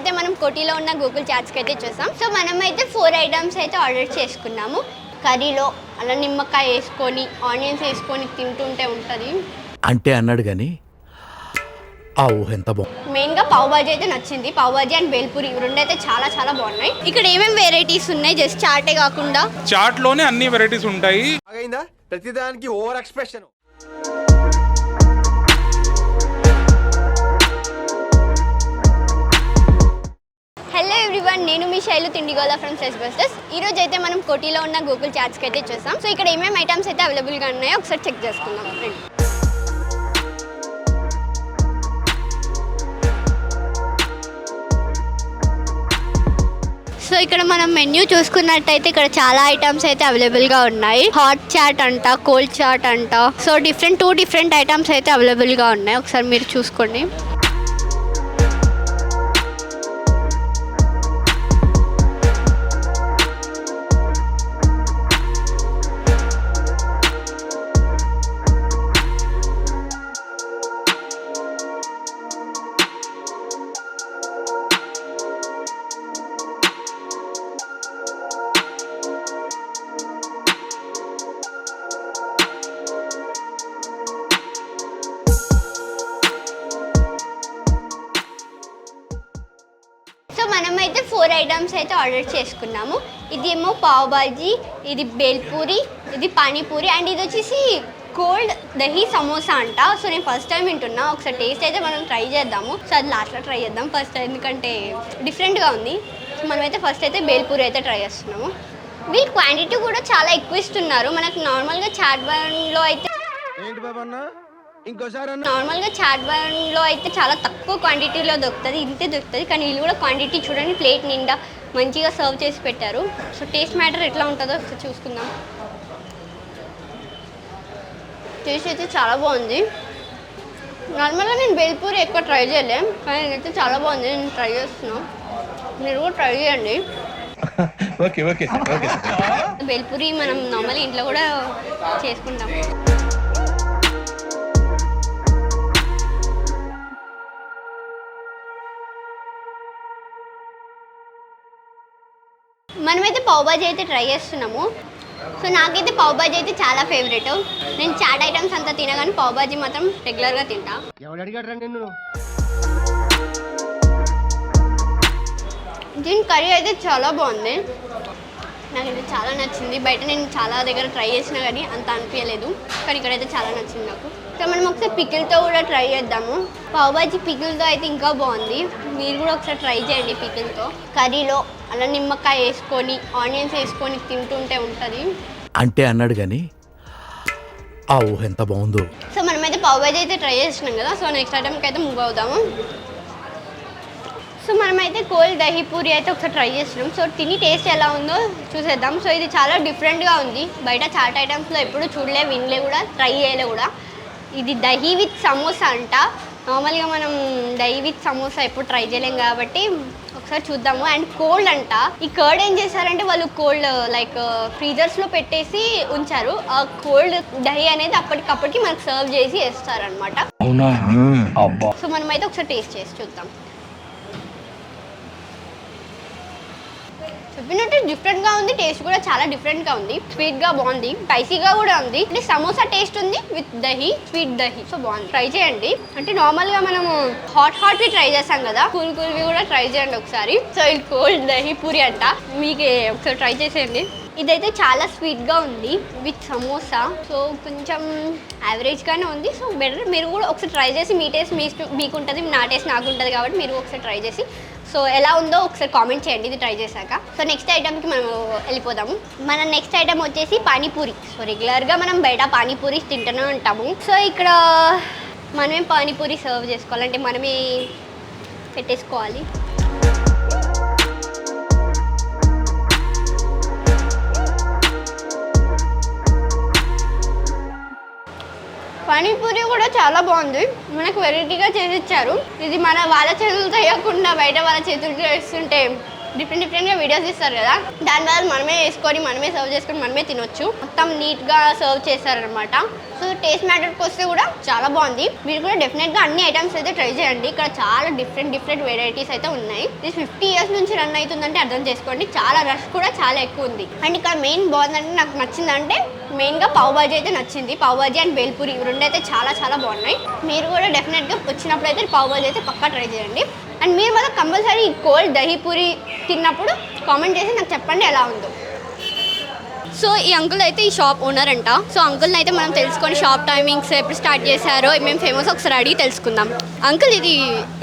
అయితే మనం కోటిలో ఉన్న గూగుల్ చాట్స్కి అయితే చూసాం. సో మనమైతే 4 ఐటమ్స్ అయితే ఆర్డర్ చేసుకున్నాము. కర్రీలో అలా నిమ్మకాయ వేసుకొని ఆనియన్స్ వేసుకొని తింటుంటే ఉంటుంది అంటే అన్నాడు కానీ ఆ ఊహ ఎంత బాగుంది. మెయిన్గా పావ్ బాజీ అయితే నచ్చింది. పావ్ బాజీ అండ్ బేల్పూరి రెండు అయితే చాలా చాలా బాగున్నాయి. ఇక్కడ ఏమేమి వెరైటీస్ ఉన్నాయి, జస్ట్ చాటే కాకుండా చాట్ లోనే అన్ని వెరైటీస్ ఉంటాయి. ప్రతిదానికి ఓవర్ ఎక్స్ప్రెషన్. హలో ఎవ్రీవన్, నేను మీ శైలు తిండిగోలా ఫ్రమ్ ఫ్రెష్ బస్టర్స్. ఈ రోజు అయితే మనం కోటిలో ఉన్న గూగుల్ చాట్స్కి అయితే చూసాం. సో ఇక్కడ ఏమేమి ఐటమ్స్ అయితే అవైలబుల్గా ఉన్నాయో ఒకసారి చెక్ చేసుకుందాం ఫ్రెండ్. సో ఇక్కడ మనం మెన్యూ చూసుకున్నట్టయితే ఇక్కడ చాలా ఐటమ్స్ అయితే అవైలబుల్గా ఉన్నాయి. హాట్ చాట్ అంట, కోల్డ్ చాట్ అంట. సో టూ డిఫరెంట్ ఐటమ్స్ అయితే అవైలబుల్గా ఉన్నాయి. ఒకసారి మీరు చూసుకోండి. సో మనమైతే 4 ఐటమ్స్ అయితే ఆర్డర్ చేసుకున్నాము. ఇదేమో పావ్ బాజీ, ఇది బేల్పూరి, ఇది పానీపూరి అండ్ ఇది వచ్చేసి కోల్డ్ దహీ సమోసా అంట. సో నేను ఫస్ట్ టైం వింటున్నా. ఒకసారి టేస్ట్ అయితే మనం ట్రై చేద్దాము. సో అది లాస్ట్లో ట్రై చేద్దాం ఫస్ట్, ఎందుకంటే డిఫరెంట్గా ఉంది. సో మనమైతే ఫస్ట్ అయితే బేల్పూరి అయితే ట్రై చేస్తున్నాము. వీళ్ళు క్వాంటిటీ కూడా చాలా ఎక్కువ ఇస్తున్నారు. మనకు నార్మల్గా చాట్ బండ్లో అయితే చాలా తక్కువ క్వాంటిటీలో దొరుకుతుంది, ఇంతే దొరుకుతుంది. కానీ వీళ్ళు కూడా క్వాంటిటీ చూడండి, ప్లేట్ నిండా మంచిగా సర్వ్ చేసి పెట్టారు. సో టేస్ట్ మ్యాటర్ ఎట్లా ఉంటుందో చూసుకుందాం. టేస్ట్ అయితే చాలా బాగుంది. నార్మల్గా నేను బేల్పూరి ఎక్కువ ట్రై చేయలేం, కానీ ఇదైతే చాలా బాగుంది. నేను ట్రై చేస్తున్నాను, మీరు కూడా ట్రై చేయండి. బేల్పూరి మనం నార్మల్ ఇంట్లో కూడా చేసుకుంటాం. మనమైతే పావ్ బాజీ అయితే ట్రై చేస్తున్నాము. సో నాకైతే పావ్ బాజీ అయితే చాలా ఫేవరెట్. నేను చాట్ ఐటమ్స్ అంతా తినగానే పావ్ బాజీ మాత్రం రెగ్యులర్గా తింటా. దీని కర్రీ అయితే చాలా బాగుంది, నాకైతే చాలా నచ్చింది. బయట నేను చాలా దగ్గర ట్రై చేసినా కానీ అంత అనిపించలేదు, కానీ ఇక్కడైతే చాలా నచ్చింది నాకు. సో మనం ఒకసారి పికిల్తో కూడా ట్రై చేద్దాము. పావ్ బాజీ పికిల్తో అయితే ఇంకా బాగుంది. మీరు కూడా ఒకసారి ట్రై చేయండి పికిల్తో. కర్రీలో అలా నిమ్మకాయ వేసుకొని ఆనియన్స్ వేసుకొని తింటుంటే ఉంటుంది. అంటే అన్నాడు కానీ ఆ ఊహ ఎంత బాగుందో. సో మనమైతే పావ్ బాజీ అయితే ట్రై చేసినాం కదా. సో నెక్స్ట్ ఐటమ్కి అయితే మూవ్ అవుదాము. సో మనమైతే కోల్డ్ దహీ పూరి అయితే ఒకసారి ట్రై చేస్తున్నాం. సో తిని టేస్ట్ ఎలా ఉందో చూసేద్దాం. సో ఇది చాలా డిఫరెంట్గా ఉంది. బయట చాట్ ఐటమ్స్లో ఎప్పుడు చూడలే, వినలే కూడా, ట్రై చేయలే కూడా. ఇది దహీ విత్ సమోసా అంట. నార్మల్గా మనం దహీ విత్ సమోసా ఎప్పుడు ట్రై చేయలేం కాబట్టి ఒకసారి చూద్దాము. అండ్ కోల్డ్ అంట. ఈ కర్డ్ ఏం చేశారంటే వాళ్ళు కోల్డ్ లైక్ ఫ్రీజర్స్లో పెట్టేసి ఉంచారు. ఆ కోల్డ్ దహీ అనేది అప్పటికప్పటికి మనకు సర్వ్ చేసి వేస్తారనమాట. సో మనమైతే ఒకసారి టేస్ట్ చేసి చూద్దాం. చెప్పినట్టు డిఫరెంట్గా ఉంది, టేస్ట్ కూడా చాలా డిఫరెంట్గా ఉంది. స్వీట్గా బాగుంది, స్పైసీగా కూడా ఉంది. అంటే సమోసా టేస్ట్ ఉంది with dahi, sweet dahi. So బాగుంది, ట్రై చేయండి. అంటే నార్మల్గా మనము హాట్వి ట్రై చేస్తాం కదా, కూల్వి కూడా ట్రై చేయండి ఒకసారి. సో ఇది కోల్డ్ దహీ పూరి అంట, మీకు ఒకసారి ట్రై చేసేయండి. ఇదైతే చాలా స్వీట్గా ఉంది విత్ సమోసా. సో కొంచెం యావరేజ్గానే ఉంది. సో బెటర్, మీరు కూడా ఒకసారి ట్రై చేసి మీ టేస్ట్ మీకు ఉంటుంది, నా టేస్ట్ నాకు ఉంటుంది కాబట్టి మీరు ఒకసారి ట్రై చేసి సో ఎలా ఉందో ఒకసారి కామెంట్ చేయండి ఇది ట్రై చేశాక. సో నెక్స్ట్ ఐటమ్కి మనం వెళ్ళిపోదాము. మన నెక్స్ట్ ఐటమ్ వచ్చేసి పానీపూరి. సో రెగ్యులర్గా మనం బయట పానీపూరి తింటూనే ఉంటాము. సో ఇక్కడ మనమే పానీపూరి సర్వ్ చేసుకోవాలంటే మనమే పెట్టేసుకోవాలి. పానీపూరి కూడా చాలా బాగుంది, మనకు వెరైటీగా చేసి ఇచ్చారు. ఇది వాళ్ళ చేతులతో వేయకుండా బయట వాళ్ళ చేతులతో వేస్తుంటే డిఫరెంట్గా వీడియోస్ ఇస్తారు కదా, దాని వల్ల మనమే వేసుకొని మనమే సర్వ్ చేసుకొని మనమే తినొచ్చు. మొత్తం నీట్గా సర్వ్ చేస్తారనమాట. సో టేస్ట్ మ్యాటర్కి వస్తే కూడా చాలా బాగుంది. మీరు కూడా డెఫినెట్గా అన్ని ఐటమ్స్ అయితే ట్రై చేయండి. ఇక్కడ చాలా డిఫరెంట్ వెరైటీస్ అయితే ఉన్నాయి. ఇది 50 years నుంచి రన్ అవుతుందంటే అర్థం చేసుకోండి. చాలా రష్ కూడా చాలా ఎక్కువ ఉంది. అండ్ ఇక్కడ మెయిన్ బాగుందంటే నాకు నచ్చిందంటే మెయిన్గా పావ్ బాజీ అయితే నచ్చింది. పావ్ బాజీ అండ్ బేల్పూరి రెండు అయితే చాలా బాగున్నాయి. మీరు కూడా డెఫినెట్గా వచ్చినప్పుడు అయితే పావ్ బాజీ అయితే పక్కా ట్రై చేయండి. అండ్ మీరు మాత్రం కంపల్సరీ కోల్డ్ దహీపూరి తిన్నప్పుడు కామెంట్ చేసి నాకు చెప్పండి ఎలా ఉందో. సో ఈ అంకుల్ అయితే ఈ షాప్ ఓనర్ అంట. సో అంకుల్ని అయితే మనం తెలుసుకొని షాప్ టైమింగ్స్ ఎప్పుడు స్టార్ట్ చేశారో మేము ఫేమస్ ఒకసారి అడిగి తెలుసుకుందాం. అంకుల్ ఇది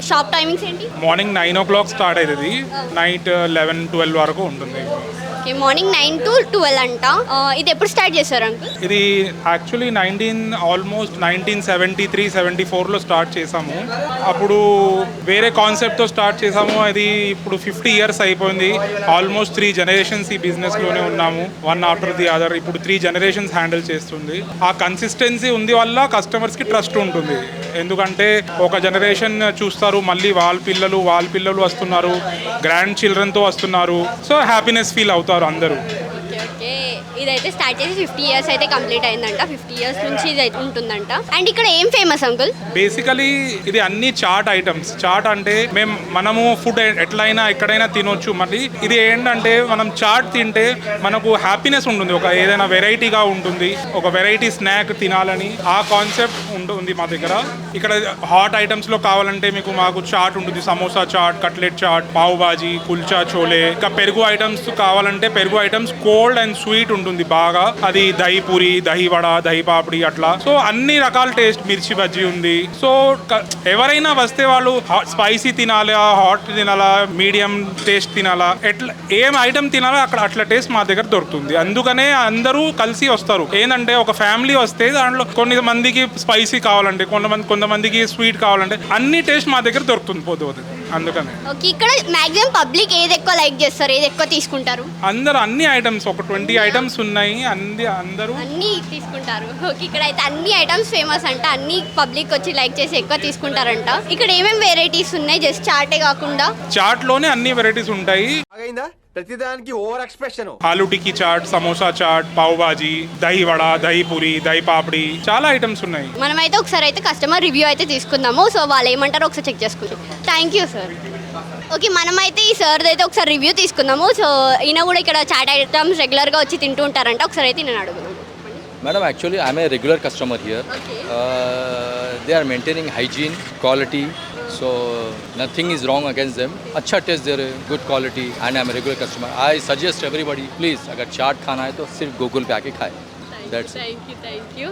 షాప్ టైమింగ్స్ ఏంటి? మార్నింగ్ 9 o'clock స్టార్ట్ అవుతుంది, నైట్ 11-12 వరకు ఉంటుంది. ఓకే, మార్నింగ్ 9 to 12 అంట. ఇది ఎప్పుడు స్టార్ట్ చేశారు అంకుల్? ఇది యాక్చువల్లీ ఆల్మోస్ట్ 1973-74లో స్టార్ట్ చేసాము. అప్పుడు వేరే కాన్సెప్ట్తో స్టార్ట్ చేసాము. అది ఇప్పుడు 50 years అయిపోయింది. ఆల్మోస్ట్ 3 generations ఈ బిజినెస్లోనే ఉన్నాము, వన్ ఆఫ్టర్ ది అదర్. ఇప్పుడు 3 generations హ్యాండిల్ చేస్తుంది. ఆ కన్సిస్టెన్సీ ఉంది వల్ల కస్టమర్స్కి ట్రస్ట్ ఉంటుంది. ఎందుకంటే ఒక జనరేషన్ చూస్తారు, మళ్ళీ వాళ్ళ పిల్లలు వస్తున్నారు, గ్రాండ్ చిల్డ్రన్తో వస్తున్నారు. సో హ్యాపీనెస్ ఫీల్ అవుతారు అందరూ. ఓకే, ఇదైతే స్టార్ట్ చేసి 50 years అయితే కంప్లీట్ అయిందంట. 50 years నుంచి ఇది అయితే ఉంటుందంట. అండ్ ఇక్కడ ఏం ఫేమస్ అంకుల్? బేసికలీ ఇది అన్ని చాట్ ఐటమ్స్. చాట్ అంటే మనము ఫుడ్ ఎట్లయినా ఎక్కడైనా తినొచ్చు. మళ్ళీ ఇది ఏంటంటే మనం చాట్ తింటే మనకు హ్యాపీనెస్ ఉంటుంది, ఒక ఏదైనా వెరైటీగా ఉంటుంది, ఒక వెరైటీ స్నాక్ తినాలని ఆ కాన్సెప్ట్ ఉంటుంది మా దగ్గర. ఇక్కడ హాట్ ఐటమ్స్లో కావాలంటే మాకు చాట్ ఉంటుంది, సమోసా చాట్, కట్లెట్ చాట్, పావ్ బాజీ, కుల్చా చోలే. ఇంకా పెరుగు ఐటమ్స్ కావాలంటే పెరుగు ఐటమ్స్ కోల్డ్ అండ్ స్వీట్ ఉంటుంది బాగా. అది దహి పూరి, దహి వడ, దహి పాపడి అట్లా. సో అన్ని రకాల టేస్ట్, మిర్చి బజ్జీ ఉంది. సో ఎవరైనా వస్తే వాళ్ళు స్పైసీ తినాలా, హాట్ తినాలా, మీడియం టేస్ట్ తినాలా, ఎట్లా ఏం ఐటమ్ తినాలా అక్కడ అట్లా టేస్ట్ మా దగ్గర దొరుకుతుంది. అందుకనే అందరూ కలిసి వస్తారు. ఏంటంటే ఒక ఫ్యామిలీ వస్తే దాంట్లో కొన్ని మందికి స్పైసీ కావాలంటే, కొంతమందికి స్వీట్ కావాలంటే అన్ని టేస్ట్ మా దగ్గర దొరుకుతుంది పోతుంది. అందుకనే ఓకే, ఇక్కడ మాక్సిమం పబ్లిక్ ఏది ఎక్కువ లైక్ చేస్తారు, ఏది ఎక్కువ తీసుకుంటారు? అందరూ అన్ని ఐటమ్స్, ఒక 20 ఐటమ్స్ ఉన్నాయి, అందరూ అన్ని తీసుకుంటారు. ఓకే, ఇక్కడ అయితే అన్ని ఐటమ్స్ ఫేమస్ అంట. అన్ని పబ్లిక్ వచ్చి లైక్ చేసి ఎక్కువ తీసుకుంటారంట. ఇక్కడ ఏమేమి వెరైటీస్ ఉన్నాయి? జస్ట్ చాటే కాకుండా చాట్లోనే అన్ని వెరైటీస్ ఉంటాయి. అయిందా ప్రతిదానికి over expression. Aloo tikki chat, samosa chat, pav bhaji, dahi vada, dahi puri, dahi papdi, చాలా ఐటమ్స్ ఉన్నాయి. మనమైతే ఒకసారి అయితే కస్టమర్ రివ్యూ అయితే తీసుకుందాము. సో వాళ్ళు ఏమంటారో ఒకసారి చెక్ చేసుకుందాం. Thank you sir. ఓకే, మనమైతే ఈ సార్ అయితే ఒకసారి రివ్యూ తీసుకుందాము. సో ఈయన కూడా ఇక్కడ చాట్ ఐటమ్స్ రెగ్యులర్గా వచ్చి తింటూ ఉంటారంట. ఒకసారి అయితే నేను అడుగుదాం. Madam, actually, I'm a regular customer here. Okay. They are maintaining hygiene, quality, so nothing is wrong against them. अच्छा taste दे रहे, good quality, and I'm a regular customer. I suggest everybody, please, अगर चाट खाना है तो सिर्फ गोकुल पे आके खाए. That's it. Thank you.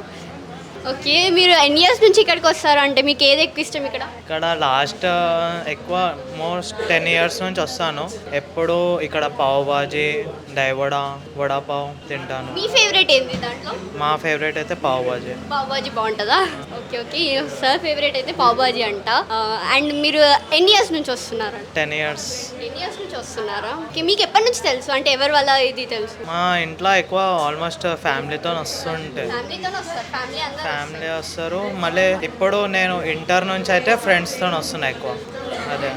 Okay, మీరు ఎన్ని ఇయర్స్ నుంచి ఇక్కడికి వస్తారు? అంటే మీకు ఏది ఎక్కువ ఇష్టం ఇక్కడ? ఇక్కడ లాస్ట్ ఎక్కువ మోస్ట్ 10 years నుంచి వస్తాను. ఎప్పుడు ఇక్కడ పావ్ బాజీ, దైవడ, వడాపావ్ తింటాను. మీ ఫేవరెట్ ఏంది దాంట్లో? మా ఫేవరెట్ అయితే పావ్ బాజీ. పావ్ బాజీ బాగుంటుందా? ఓకే, సార్ ఫేవరెట్ అయితే పావ్ బాజీ అంట. అండ్ మీరు ఎన్ని ఇయర్స్ నుంచి వస్తున్నారు? 10 years. 10 years నుంచి వస్తున్నారా? ఓకే, మీకు ఎప్పటి నుంచి తెలుసు? అంటే ఎవరి వల్ల ఇది తెలుసు? మా ఇంట్లో ఎక్కువ ఆల్మోస్ట్ ఫ్యామిలీతో వస్తుంటే ఫ్యామిలీతోనే వస్తారు. ఫ్యామిలీ వస్తారు. మళ్ళీ ఇప్పుడు నేను ఇంటర్ నుంచి అయితే ఫ్రెండ్స్తో వస్తున్నా ఎక్కువ. అదే.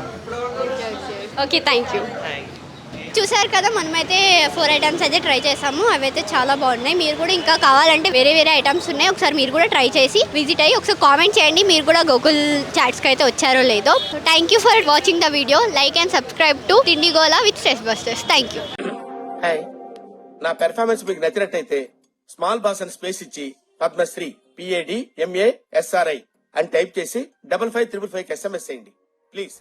Okay, thank you. చూసారు కదా, మనమైతే 4 ఐటమ్స్ అయితే ట్రై చేసాము. అవైతే చాలా బాగున్నాయి. మీరు కూడా ఇంకా కావాలంటే వేరే ఐటమ్స్ ఉన్నాయి. ఒకసారి మీరు కూడా ట్రై చేసి విజిట్ అయ్యి ఒకసారి కామెంట్ చేయండి మీరు కూడా గోకుల్ చాట్స్కి అయితే వచ్చారో లేదో. Thank you for watching the video. Like and subscribe to తిండి గోలా with taste busters. Thank you. Hi, నా పెర్ఫార్మెన్స్ మీకు నచ్చినట్టయితే స్మాల్ బాస్ అని స్పేస్ ఇచ్చి పద్మశ్రీ PADMASRI అని టైప్ చేసి 5555 SMS చేయండి ప్లీజ్.